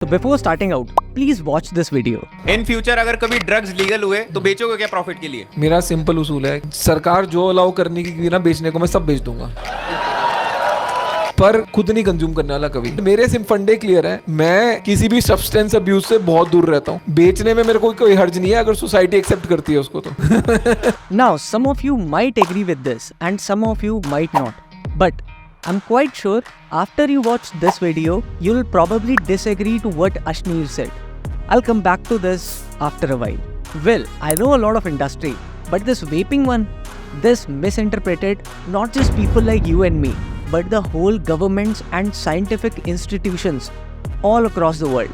So before starting out, please watch this video. In future अगर कभी drugs legal हुए तो बेचोगे क्या प्रॉफिट के लिए? मेरा सिंपल उसूल है, सरकार जो अलाउ करने की ना बेचने को मैं सब बेच दूंगा, पर खुद नहीं कंज्यूम करने वाला कभी। मेरे सिर्फ फंडे क्लियर है, मैं किसी भी सब्सटेंस अब्यूज से बहुत दूर रहता हूँ। बेचने में मेरे को कोई हर्ज नहीं है अगर सोसाइटी एक्सेप्ट करती है उसको तो। Now, some of you might agree with this and some of you might not. But I'm quite sure after you watch this video, you'll probably disagree to what Ashneer said. I'll come back to this after a while. Well, I know a lot of industry, but this vaping one, this misinterpreted not just people like you and me, but the whole governments and scientific institutions all across the world.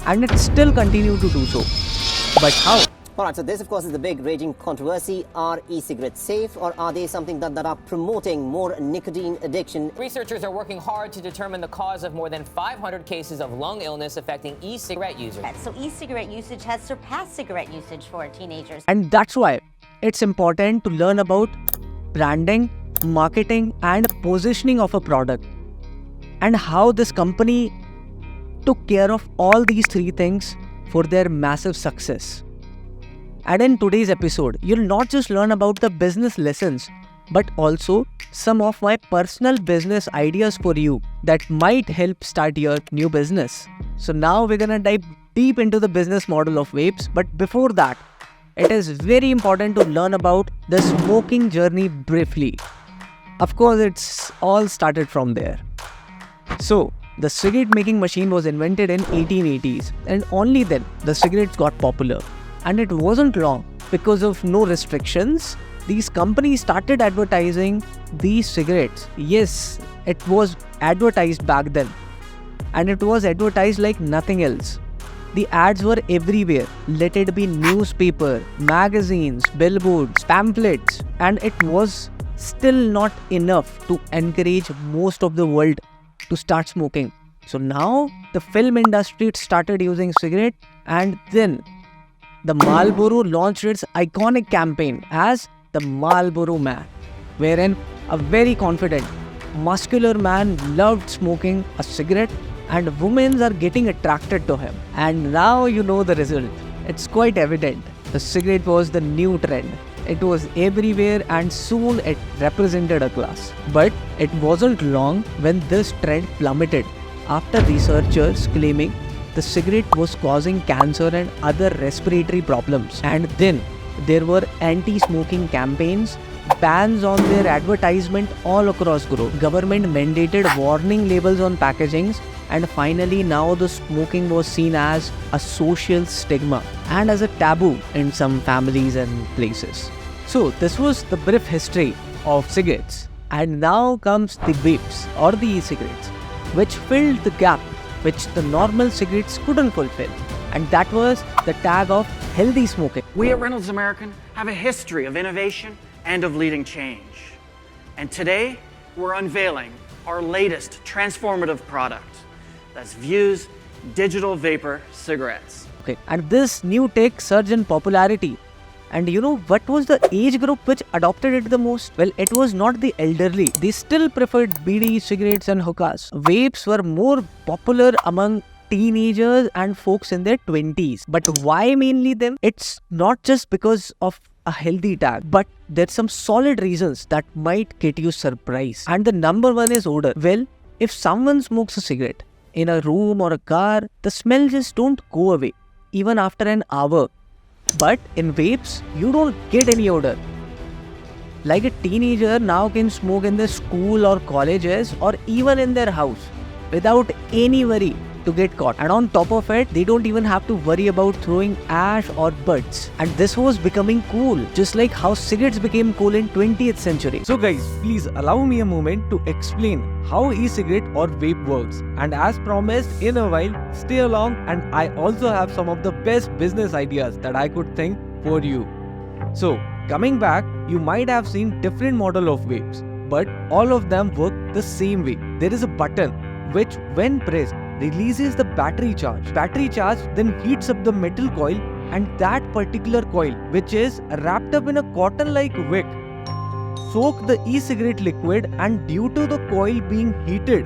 And it still continue to do so. But how? Alright, so this of course is the big raging controversy. Are e-cigarettes safe, or are they something that are promoting more nicotine addiction? Researchers are working hard to determine the cause of more than 500 cases of lung illness affecting e-cigarette users. So e-cigarette usage has surpassed cigarette usage for teenagers. And that's why it's important to learn about branding, marketing and positioning of a product, and how this company took care of all these three things for their massive success. And in today's episode, you'll not just learn about the business lessons, but also some of my personal business ideas for you that might help start your new business. So now we're gonna dive deep into the business model of vapes, but before that, it is very important to learn about the smoking journey briefly. Of course, it's all started from there. So, the cigarette making machine was invented in 1880s, and only then the cigarettes got popular. And it wasn't long, because of no restrictions, these companies started advertising these cigarettes. Yes, it was advertised back then, and it was advertised like nothing else. The ads were everywhere, let it be newspaper, magazines, billboards, pamphlets, and it was still not enough to encourage most of the world to start smoking. So now the film industry started using cigarette, and then the Marlboro launched its iconic campaign as the Marlboro Man, wherein a very confident, muscular man loved smoking a cigarette and women are getting attracted to him. And now you know the result. It's quite evident. The cigarette was the new trend. It was everywhere and soon it represented a class. But it wasn't long when this trend plummeted after researchers claiming the cigarette was causing cancer and other respiratory problems. And then there were anti-smoking campaigns, bans on their advertisement all across globe. Government mandated warning labels on packagings, and finally now the smoking was seen as a social stigma and as a taboo in some families and places. So this was the brief history of cigarettes. And now comes the vapes or the e-cigarettes, which filled the gap which the normal cigarettes couldn't fulfill. And that was the tag of healthy smoking. We at Reynolds American have a history of innovation and of leading change. And today, we're unveiling our latest transformative product. That's Vue's digital vapor cigarettes. Okay, and this new tech surged in popularity. And you know what was the age group which adopted it the most? Well, it was not the elderly. They still preferred BD, cigarettes and hookahs. Vapes were more popular among teenagers and folks in their 20s. But why mainly them? It's not just because of a healthy tag, but there's some solid reasons that might get you surprised. And the number one is odor. Well, if someone smokes a cigarette in a room or a car, the smell just don't go away, even after an hour. But in vapes, you don't get any odor. Like a teenager now can smoke in their school or colleges or even in their house without any worry to get caught. And on top of it, they don't even have to worry about throwing ash or butts. And this was becoming cool, just like how cigarettes became cool in 20th century. So guys, please allow me a moment to explain how e-cigarette or vape works. And as promised, in a while, stay along, and I also have some of the best business ideas that I could think for you. So coming back, you might have seen different model of vapes, but all of them work the same way. There is a button which, when pressed, releases the battery charge. Battery charge then heats up the metal coil, and that particular coil, which is wrapped up in a cotton-like wick, soak the e-cigarette liquid, and due to the coil being heated,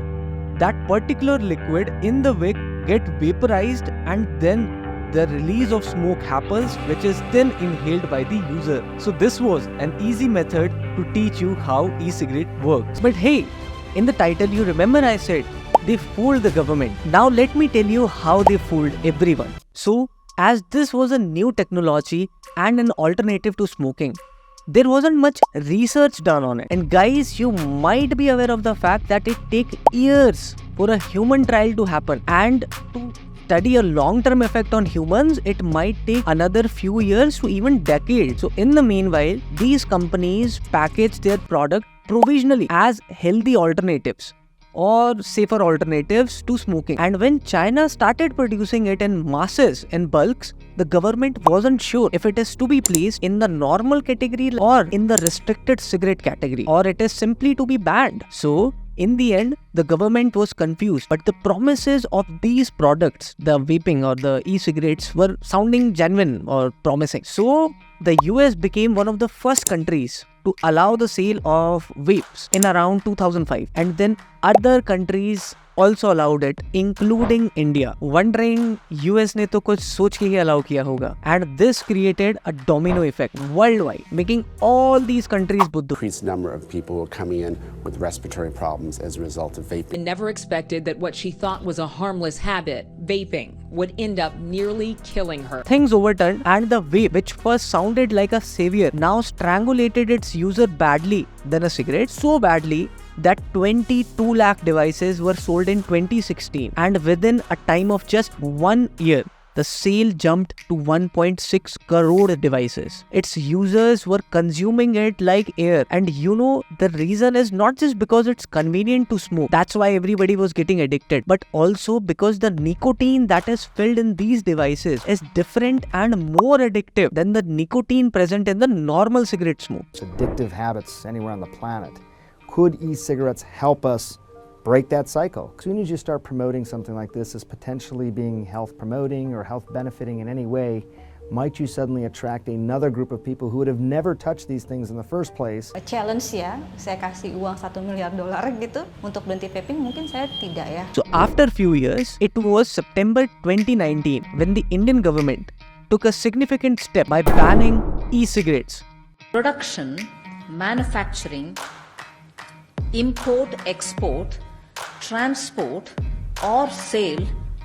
that particular liquid in the wick get vaporized and then the release of smoke happens, which is then inhaled by the user. So this was an easy method to teach you how e-cigarette works. But hey, in the title you remember I said they fooled the government. Now let me tell you how they fooled everyone. So as this was a new technology and an alternative to smoking, there wasn't much research done on it. And guys, you might be aware of the fact that it takes years for a human trial to happen, and to study a long-term effect on humans, it might take another few years to even decades. So in the meanwhile, these companies package their product provisionally as healthy alternatives or safer alternatives to smoking. And when China started producing it in masses, in bulks, the government wasn't sure if it is to be placed in the normal category or in the restricted cigarette category, or it is simply to be banned. So in the end, the government was confused, but the promises of these products, the vaping or the e-cigarettes, were sounding genuine or promising. So the US became one of the first countries to allow the sale of vapes in around 2005, and then other countries also allowed it, including India. Wondering, US ने तो कुछ सोच के ही allow किया होगा, and this created a domino effect worldwide, making all these countries buddhu. Increased number of people who are coming in with respiratory problems as a result of vaping. Never expected that what she thought was a harmless habit, vaping, would end up nearly killing her. Things overturned, and the vape, which first sounded like a savior, now strangulated its user badly than a cigarette, so badly that 22 lakh devices were sold in 2016, and within a time of just 1 year, the sale jumped to 1.6 crore devices. Its users were consuming it like air, and you know, the reason is not just because it's convenient to smoke, that's why everybody was getting addicted, but also because the nicotine that is filled in these devices is different and more addictive than the nicotine present in the normal cigarette smoke. Addictive habits anywhere on the planet. Could e-cigarettes help us break that cycle? As soon as you start promoting something like this as potentially being health promoting or health benefiting in any way, might you suddenly attract another group of people who would have never touched these things in the first place? A challenge ya, saya kasih uang $1 miliar gitu untuk berhenti vaping, mungkin saya tidak ya. So after a few years, it was September 2019 when the Indian government took a significant step by banning e-cigarettes. Production, manufacturing, import, export, transport, or sale,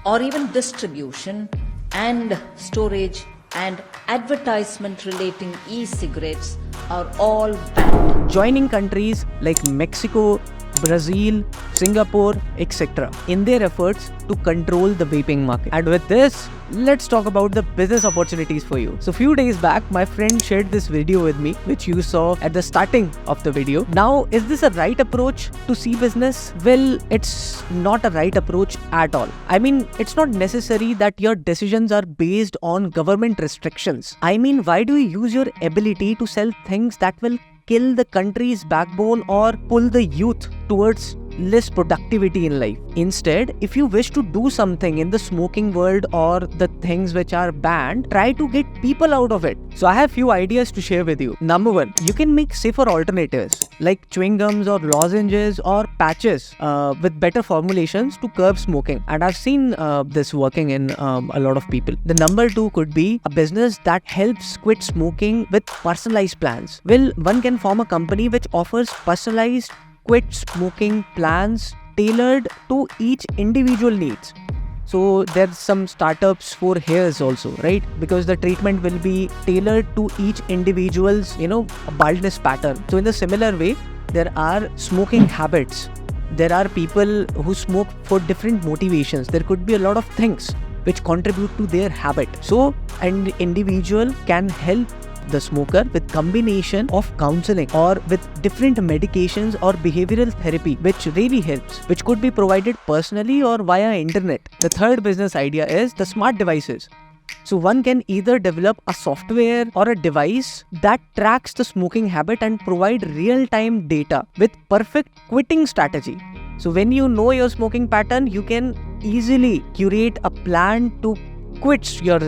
or even distribution and storage and advertisement relating e-cigarettes are all banned. Joining countries like Mexico, Brazil, Singapore, etc. in their efforts to control the vaping market. And with this, let's talk about the business opportunities for you. So few days back, my friend shared this video with me, which you saw at the starting of the video. Now, is this a right approach to see business? Well, it's not a right approach at all. I mean, it's not necessary that your decisions are based on government restrictions. I mean, why do you use your ability to sell things that will kill the country's backbone or pull the youth towards less productivity in life? Instead, if you wish to do something in the smoking world or the things which are banned, try to get people out of it. So I have few ideas to share with you. Number one, you can make safer alternatives like chewing gums or lozenges or patches with better formulations to curb smoking. And I've seen this working in a lot of people. The number two could be a business that helps quit smoking with personalized plans. Well, one can form a company which offers personalized quit smoking plans tailored to each individual needs. So there's some startups for hairs also, right? Because the treatment will be tailored to each individual's, baldness pattern. So in the similar way, there are smoking habits. There are people who smoke for different motivations. There could be a lot of things which contribute to their habit. So an individual can help the smoker with combination of counseling or with different medications or behavioral therapy, which really helps, which could be provided personally or via internet. The third business idea is the smart devices. So one can either develop a software or a device that tracks the smoking habit and provide real-time data with perfect quitting strategy. So when you know your smoking pattern, you can easily curate a plan to quit your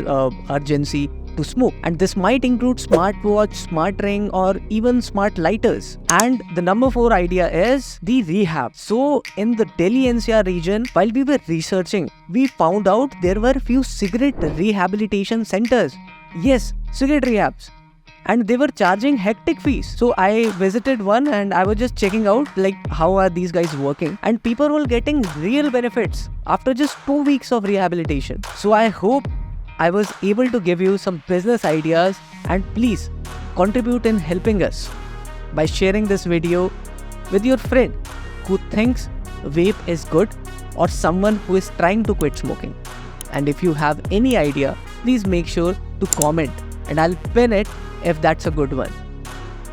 urgency, to smoke. And this might include smartwatch, smart ring, or even smart lighters. And the number 4 idea is the rehab. So in the Delhi NCR region, while we were researching, we found out there were few cigarette rehabilitation centers. Yes, cigarette rehabs. And they were charging hectic fees. So I visited one and I was just checking out like how are these guys working, and people were getting real benefits after just 2 weeks of rehabilitation. So I hope I was able to give you some business ideas, and please contribute in helping us by sharing this video with your friend who thinks vape is good or someone who is trying to quit smoking. And if you have any idea, please make sure to comment and I'll pin it if that's a good one.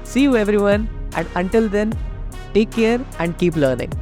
See you everyone, and until then, take care and keep learning.